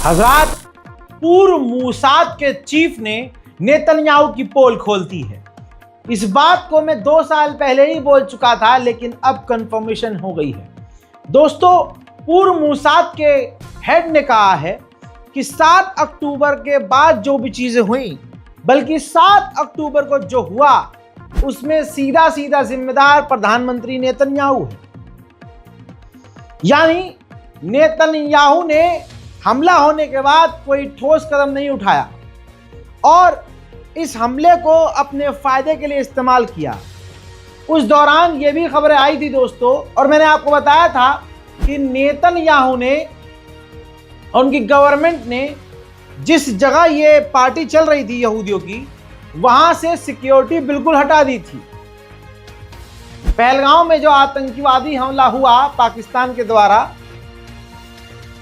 हजरात, पूर्व मूसाद के चीफ ने नेतन्याहू की पोल खोलती है। इस बात को मैं 2 साल पहले ही बोल चुका था, लेकिन अब कंफर्मेशन हो गई है। दोस्तों, पूर्व मूसाद के हेड ने कहा है कि 7 अक्टूबर के बाद जो भी चीजें हुई, बल्कि 7 अक्टूबर को जो हुआ, उसमें सीधा सीधा जिम्मेदार प्रधानमंत्री नेतन्याहू है। यानी नेतन्याहू ने हमला होने के बाद कोई ठोस कदम नहीं उठाया और इस हमले को अपने फायदे के लिए इस्तेमाल किया। उस दौरान ये भी खबरें आई थी दोस्तों, और मैंने आपको बताया था कि नेतन्याहू ने, उनकी गवर्नमेंट ने, जिस जगह ये पार्टी चल रही थी यहूदियों की, वहां से सिक्योरिटी बिल्कुल हटा दी थी। पहलगांव में जो आतंकवादी हमला हुआ पाकिस्तान के द्वारा,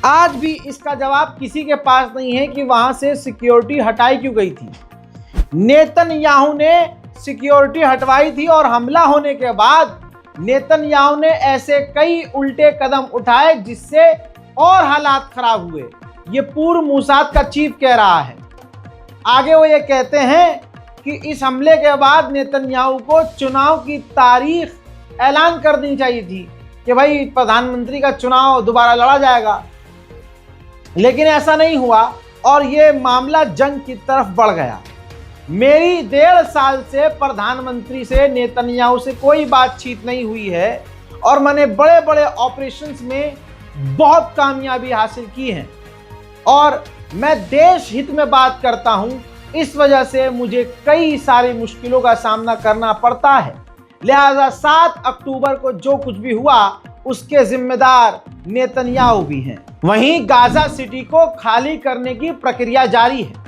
आज भी इसका जवाब किसी के पास नहीं है कि वहां से सिक्योरिटी हटाई क्यों गई थी। नेतन्याहू ने सिक्योरिटी हटवाई थी और हमला होने के बाद नेतन्याहू ने ऐसे कई उल्टे कदम उठाए जिससे और हालात खराब हुए। ये पूर्व मूसाद का चीफ कह रहा है। आगे वो ये कहते हैं कि इस हमले के बाद नेतन्याहू को चुनाव की तारीख ऐलान कर देनी चाहिए थी कि भाई प्रधानमंत्री का चुनाव दोबारा लड़ा जाएगा, लेकिन ऐसा नहीं हुआ और ये मामला जंग की तरफ बढ़ गया। मेरी 1.5 साल से प्रधानमंत्री से, नेतन्याहू से कोई बातचीत नहीं हुई है और मैंने बड़े बड़े ऑपरेशंस में बहुत कामयाबी हासिल की है और मैं देश हित में बात करता हूं। इस वजह से मुझे कई सारी मुश्किलों का सामना करना पड़ता है। लिहाजा 7 अक्टूबर को जो कुछ भी हुआ उसके जिम्मेदार नेतन्याहू भी हैं। वहीं गाजा सिटी को खाली करने की प्रक्रिया जारी है।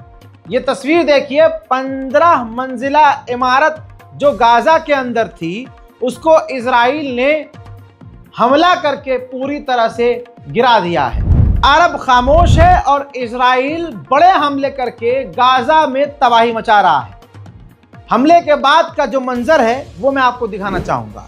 ये तस्वीर देखिए, 15 मंजिला इमारत जो गाजा के अंदर थी, उसको इजराइल ने हमला करके पूरी तरह से गिरा दिया है। अरब खामोश है और इजराइल बड़े हमले करके गाजा में तबाही मचा रहा है। हमले के बाद का जो मंजर है वो मैं आपको दिखाना चाहूंगा।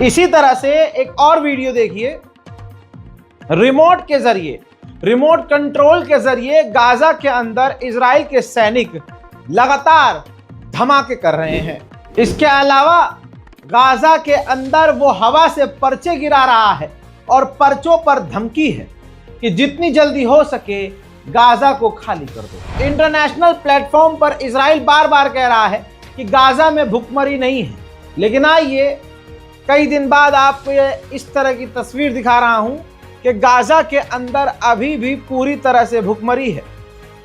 इसी तरह से एक और वीडियो देखिए। रिमोट के जरिए, रिमोट कंट्रोल के जरिए गाजा के अंदर इजराइल के सैनिक लगातार धमाके कर रहे हैं। इसके अलावा गाजा के अंदर वो हवा से पर्चे गिरा रहा है और पर्चों पर धमकी है कि जितनी जल्दी हो सके गाजा को खाली कर दो। इंटरनेशनल प्लेटफॉर्म पर इजराइल बार बार कह रहा है कि गाजा में भुखमरी नहीं है, लेकिन आइए कई दिन बाद आपको ये इस तरह की तस्वीर दिखा रहा हूं कि गाजा के अंदर अभी भी पूरी तरह से भुखमरी है।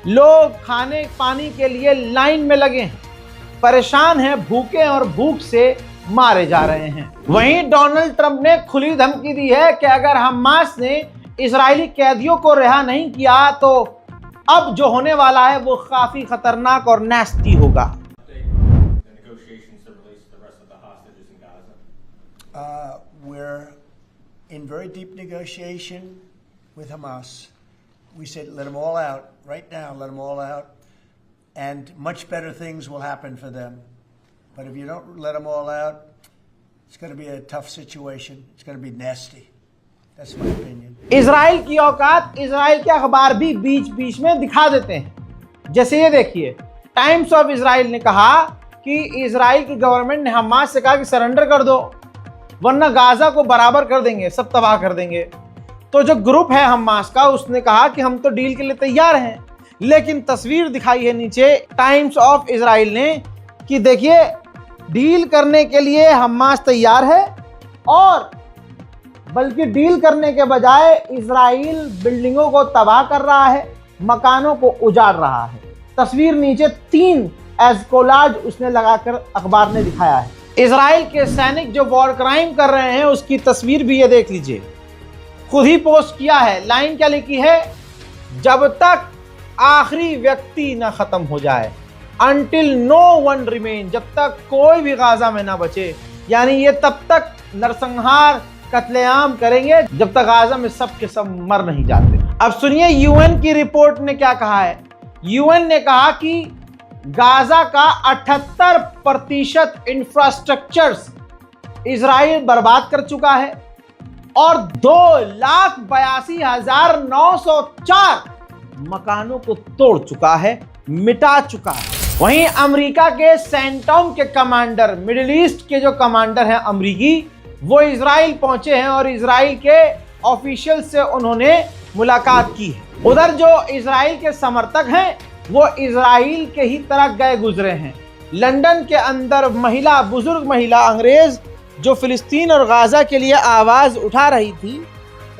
लोग खाने पानी के लिए लाइन में लगे हैं, परेशान हैं, भूखे और भूख से मारे जा रहे हैं। वहीं डोनाल्ड ट्रंप ने खुली धमकी दी है कि अगर हमास ने इजरायली कैदियों को रिहा नहीं किया तो अब जो होने वाला है वो काफी खतरनाक और नेस्टी होगा। We're in very deep negotiation with Hamas. We said, let them all out right now, let them all out, and much better things will happen for them. But if you don't let them all out, it's going to be a tough situation. It's going to be nasty. That's my opinion. Israel की औकात Israel के अखबार भी बीच बीच में दिखा देते हैं। जैसे ये देखिए, टाइम्स ऑफ इजराइल ने कहा कि इजराइल की गवर्नमेंट ने हमास से कहा कि सरेंडर कर दो, वरना गाजा को बराबर कर देंगे, सब तबाह कर देंगे। तो जो ग्रुप है हमास का, उसने कहा कि हम तो डील के लिए तैयार हैं, लेकिन तस्वीर दिखाई है नीचे टाइम्स ऑफ इजराइल ने कि देखिए, डील करने के लिए हमास तैयार है, और बल्कि डील करने के बजाय इजराइल बिल्डिंगों को तबाह कर रहा है, मकानों को उजाड़ रहा है। तस्वीर नीचे 3 एज कोलाज उसने लगाकर अखबार ने दिखाया है। इजराइल के सैनिक जो वॉर क्राइम कर रहे हैं उसकी तस्वीर भी ये देख लीजिए, खुद ही पोस्ट किया है। लाइन क्या लिखी है? जब तक आखिरी व्यक्ति ना खत्म हो जाए, अनटिल नो वन रिमेन, जब तक कोई भी गाजा में ना बचे। यानी ये तब तक नरसंहार कत्लेआम करेंगे जब तक गाजा में सब के सब मर नहीं जाते। अब सुनिए यूएन की रिपोर्ट ने क्या कहा है। यूएन ने कहा कि गाजा का 78% इंफ्रास्ट्रक्चर्स इजराइल बर्बाद कर चुका है और 2,82,904 मकानों को तोड़ चुका है, मिटा चुका है। वहीं अमेरिका के सेंटोम के कमांडर, मिडिल ईस्ट के जो कमांडर हैं अमेरिकी, वो इजराइल पहुंचे हैं और इजराइल के ऑफिशियल से उन्होंने मुलाकात की है। उधर जो इजराइल के समर्थक हैं वो इजराइल के ही तरह गए गुजरे हैं। लंदन के अंदर महिला, बुजुर्ग महिला अंग्रेज जो फिलिस्तीन और गाजा के लिए आवाज उठा रही थी,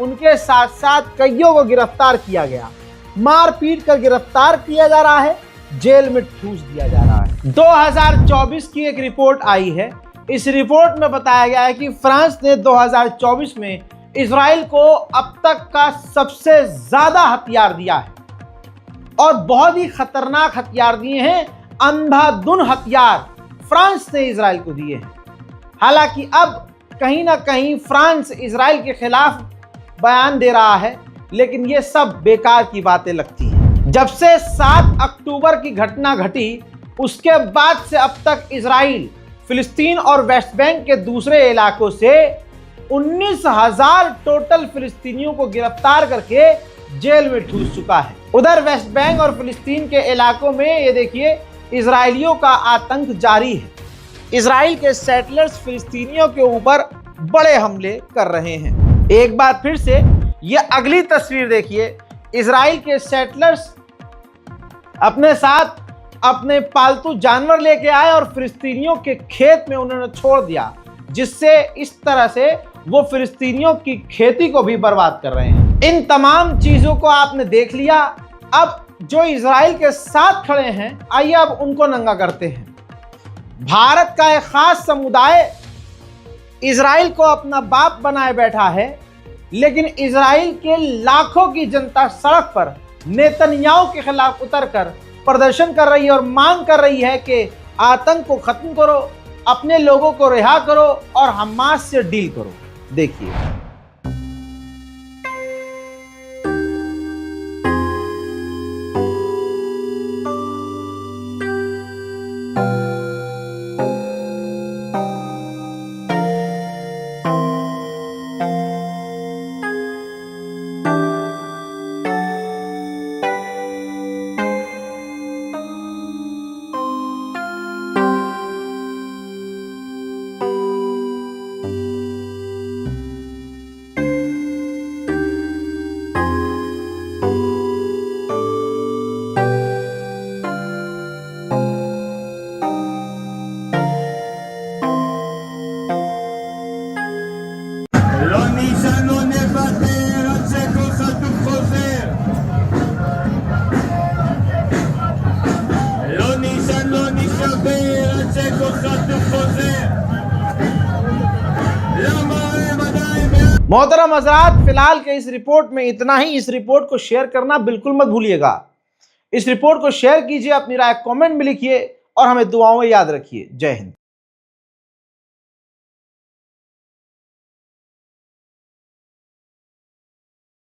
उनके साथ साथ कईयों को गिरफ्तार किया गया, मार पीट कर गिरफ्तार किया जा रहा है, जेल में ठूस दिया जा रहा है। 2024 की एक रिपोर्ट आई है। इस रिपोर्ट में बताया गया है कि फ्रांस ने 2024 में इजराइल को अब तक का सबसे ज्यादा हथियार दिया है और बहुत ही खतरनाक हथियार दिए हैं। अंधाधुन हथियार फ्रांस ने इजराइल को दिए हैं। हालांकि अब कहीं ना कहीं फ्रांस इजराइल के खिलाफ बयान दे रहा है, लेकिन ये सब बेकार की बातें लगती हैं। जब से 7 अक्टूबर की घटना घटी, उसके बाद से अब तक इजराइल फिलिस्तीन और वेस्ट बैंक के दूसरे इलाकों से 19,000 टोटल फिलिस्तीनियों को गिरफ्तार करके जेल में ठूस चुका है। उधर वेस्ट बैंक और फिलिस्तीन के इलाकों में ये देखिए, इजरायलियों का आतंक जारी है। इजराइल के सेटलर्स फिलिस्तीनियों के ऊपर बड़े हमले कर रहे हैं। एक बार फिर से ये अगली तस्वीर देखिए, इजराइल के सेटलर्स अपने साथ अपने पालतू जानवर लेके आए और फिलिस्तीनियों के खेत में उन्होंने छोड़ दिया, जिससे इस तरह से वो फिलिस्तीनियों की खेती को भी बर्बाद कर रहे हैं। इन तमाम चीजों को आपने देख लिया। अब जो इजराइल के साथ खड़े हैं, आइए अब उनको नंगा करते हैं। भारत का एक खास समुदाय इजराइल को अपना बाप बनाए बैठा है, लेकिन इजराइल के लाखों की जनता सड़क पर नेतन्याहू के खिलाफ उतरकर प्रदर्शन कर रही है और मांग कर रही है कि आतंक को खत्म करो, अपने लोगों को रिहा करो और हमास से डील करो। देखिए, मोहतरम हज़रात, फिलहाल के इस रिपोर्ट में इतना ही। इस रिपोर्ट को शेयर करना बिल्कुल मत भूलिएगा। इस रिपोर्ट को शेयर कीजिए, अपनी राय कमेंट में लिखिए और हमें दुआओं में याद रखिए। जय हिंद।